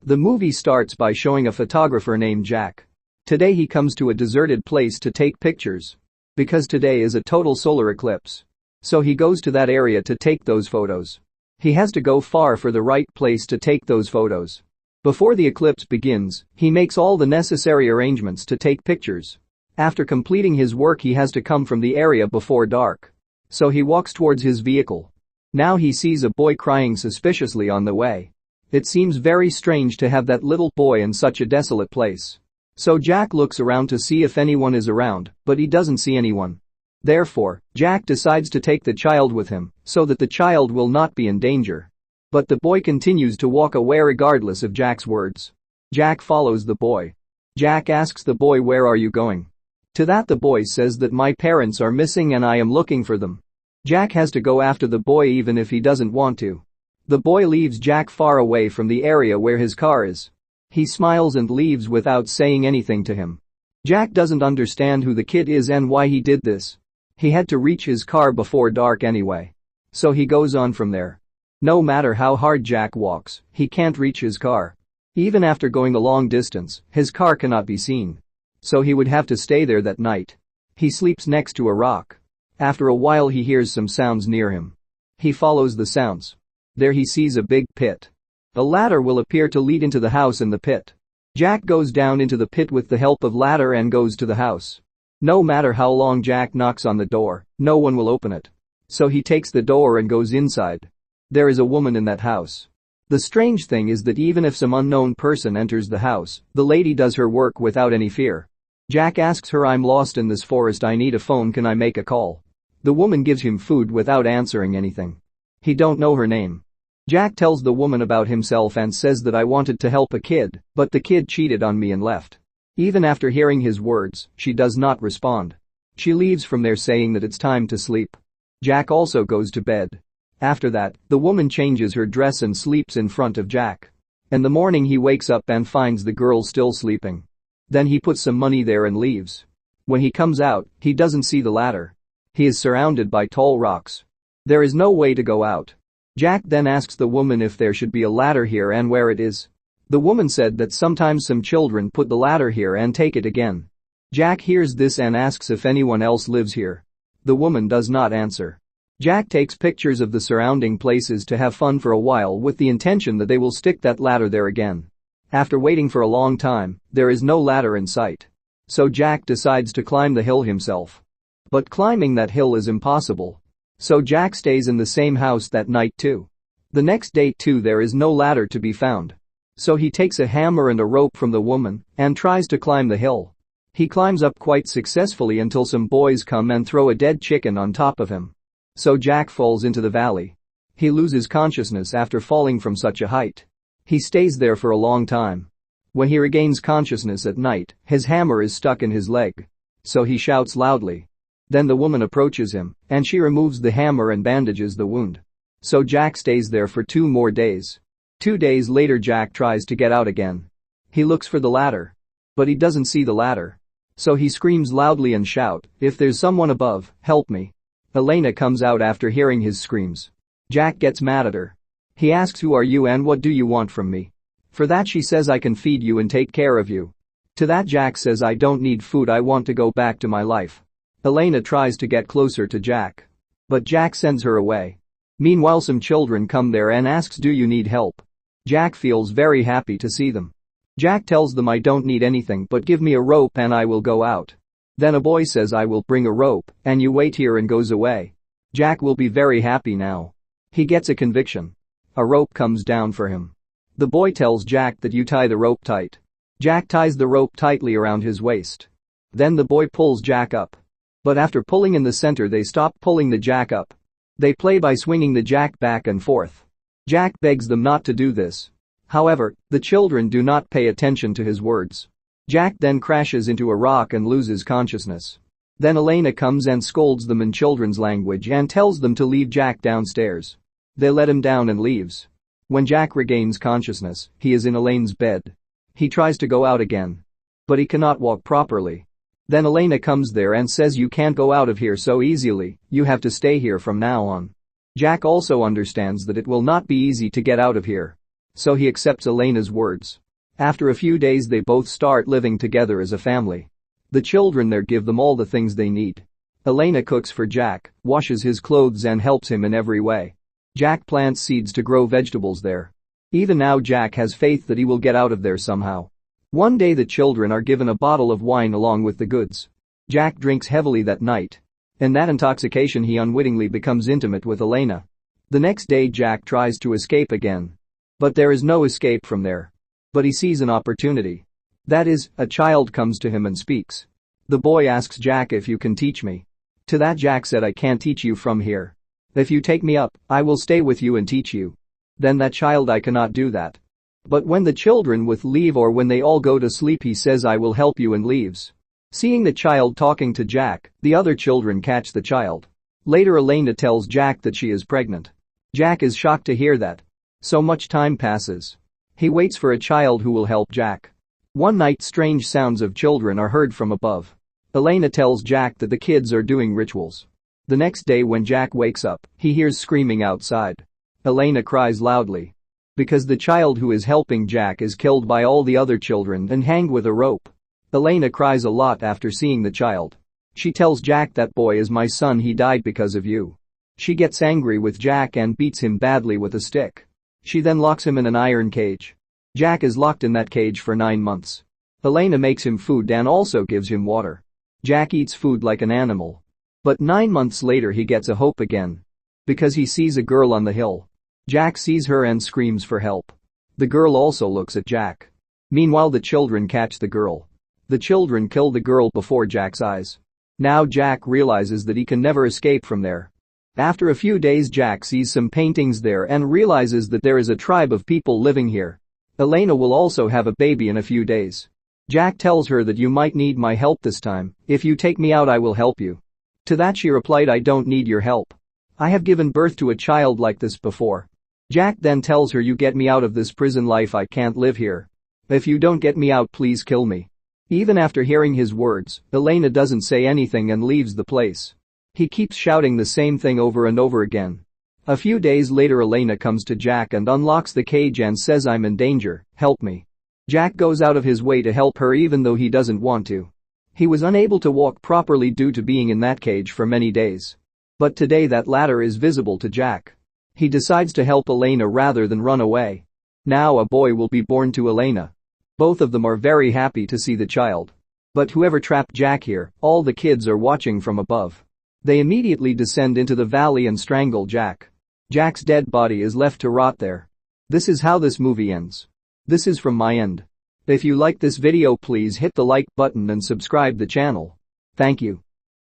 The movie starts by showing a photographer named Jack. Today he comes to a deserted place to take pictures. Because today is a total solar eclipse. So he goes to that area to take those photos. He has to go far for the right place to take those photos. Before the eclipse begins, he makes all the necessary arrangements to take pictures. After completing his work he has to come from the area before dark. So he walks towards his vehicle. Now he sees a boy crying suspiciously on the way. It seems very strange to have that little boy in such a desolate place. So Jack looks around to see if anyone is around, but he doesn't see anyone. Therefore, Jack decides to take the child with him, so that the child will not be in danger. But the boy continues to walk away regardless of Jack's words. Jack follows the boy. Jack asks the boy, "Where are you going?" To that the boy says that my parents are missing and I am looking for them. Jack has to go after the boy even if he doesn't want to. The boy leaves Jack far away from the area where his car is. He smiles and leaves without saying anything to him. Jack doesn't understand who the kid is and why he did this. He had to reach his car before dark anyway. So he goes on from there. No matter how hard Jack walks, he can't reach his car. Even after going a long distance, his car cannot be seen. So he would have to stay there that night. He sleeps next to a rock. After a while he hears some sounds near him. He follows the sounds. There he sees a big pit. A ladder will appear to lead into the house in the pit. Jack goes down into the pit with the help of ladder and goes to the house. No matter how long Jack knocks on the door, no one will open it. So he takes the door and goes inside. There is a woman in that house. The strange thing is that even if some unknown person enters the house, the lady does her work without any fear. Jack asks her, "I'm lost in this forest, I need a phone, can I make a call?" The woman gives him food without answering anything. He don't know her name. Jack tells the woman about himself and says that I wanted to help a kid, but the kid cheated on me and left. Even after hearing his words, she does not respond. She leaves from there saying that it's time to sleep. Jack also goes to bed. After that, the woman changes her dress and sleeps in front of Jack. In the morning he wakes up and finds the girl still sleeping. Then he puts some money there and leaves. When he comes out, he doesn't see the ladder. He is surrounded by tall rocks. There is no way to go out. Jack then asks the woman if there should be a ladder here and where it is. The woman said that sometimes some children put the ladder here and take it again. Jack hears this and asks if anyone else lives here. The woman does not answer. Jack takes pictures of the surrounding places to have fun for a while with the intention that they will stick that ladder there again. After waiting for a long time, there is no ladder in sight. So Jack decides to climb the hill himself. But climbing that hill is impossible. So Jack stays in the same house that night too. The next day too there is no ladder to be found. So he takes a hammer and a rope from the woman and tries to climb the hill. He climbs up quite successfully until some boys come and throw a dead chicken on top of him. So Jack falls into the valley. He loses consciousness after falling from such a height. He stays there for a long time. When he regains consciousness at night, his hammer is stuck in his leg. So he shouts loudly. Then the woman approaches him, and she removes the hammer and bandages the wound. So Jack stays there for 2 more days. 2 days later Jack tries to get out again. He looks for the ladder. But he doesn't see the ladder. So he screams loudly and shout, "If there's someone above, help me." Elena comes out after hearing his screams. Jack gets mad at her. He asks, "Who are you and what do you want from me?" For that she says, "I can feed you and take care of you." To that Jack says, "I don't need food, I want to go back to my life." Elena tries to get closer to Jack. But Jack sends her away. Meanwhile some children come there and asks, "Do you need help?" Jack feels very happy to see them. Jack tells them, "I don't need anything but give me a rope and I will go out." Then a boy says, "I will bring a rope and you wait here," and goes away. Jack will be very happy now. He gets a conviction. A rope comes down for him. The boy tells Jack that you tie the rope tight. Jack ties the rope tightly around his waist. Then the boy pulls Jack up. But after pulling in the center they stop pulling the Jack up. They play by swinging the Jack back and forth. Jack begs them not to do this. However, the children do not pay attention to his words. Jack then crashes into a rock and loses consciousness. Then Elena comes and scolds them in children's language and tells them to leave Jack downstairs. They let him down and leaves. When Jack regains consciousness, he is in Elaine's bed. He tries to go out again. But he cannot walk properly. Then Elena comes there and says, "You can't go out of here so easily, you have to stay here from now on." Jack also understands that it will not be easy to get out of here. so he accepts Elena's words. After a few days they both start living together as a family. The children there give them all the things they need. Elena cooks for Jack, washes his clothes and helps him in every way. Jack plants seeds to grow vegetables there. Even now Jack has faith that he will get out of there somehow. One day the children are given a bottle of wine along with the goods. Jack drinks heavily that night. In that intoxication he unwittingly becomes intimate with Elena. The next day Jack tries to escape again. But there is no escape from there. But he sees an opportunity. That is, a child comes to him and speaks. The boy asks Jack if you can teach me. To that Jack said I can't teach you from here. If you take me up, I will stay with you and teach you. Then that child I cannot do that. But when the children with leave or when they all go to sleep he says I will help you and leaves. Seeing the child talking to Jack, the other children catch the child. Later Elena tells Jack that she is pregnant. Jack is shocked to hear that. So much time passes. He waits for a child who will help Jack. One night strange sounds of children are heard from above. Elena tells Jack that the kids are doing rituals. The next day when Jack wakes up, he hears screaming outside. Elena cries loudly. Because the child who is helping Jack is killed by all the other children and hanged with a rope. Elena cries a lot after seeing the child. She tells Jack that boy is my son, he died because of you. She gets angry with Jack and beats him badly with a stick. She then locks him in an iron cage. Jack is locked in that cage for 9 months. Elena makes him food and also gives him water. Jack eats food like an animal. But 9 months later he gets a hope again. Because he sees a girl on the hill. Jack sees her and screams for help. The girl also looks at Jack. Meanwhile the children catch the girl. The children kill the girl before Jack's eyes. Now Jack realizes that he can never escape from there. After a few days Jack sees some paintings there and realizes that there is a tribe of people living here. Elena will also have a baby in a few days. Jack tells her that you might need my help this time, if you take me out I will help you. To that she replied I don't need your help. I have given birth to a child like this before. Jack then tells her you get me out of this prison life, I can't live here. If you don't get me out please kill me. Even after hearing his words, Elena doesn't say anything and leaves the place. He keeps shouting the same thing over and over again. A few days later Elena comes to Jack and unlocks the cage and says I'm in danger, help me. Jack goes out of his way to help her even though he doesn't want to. He was unable to walk properly due to being in that cage for many days. But today that ladder is visible to Jack. He decides to help Elena rather than run away. Now a boy will be born to Elena. Both of them are very happy to see the child. But whoever trapped Jack here, all the kids are watching from above. They immediately descend into the valley and strangle Jack. Jack's dead body is left to rot there. This is how this movie ends. This is from my end. If you like this video please hit the like button and subscribe the channel. Thank you.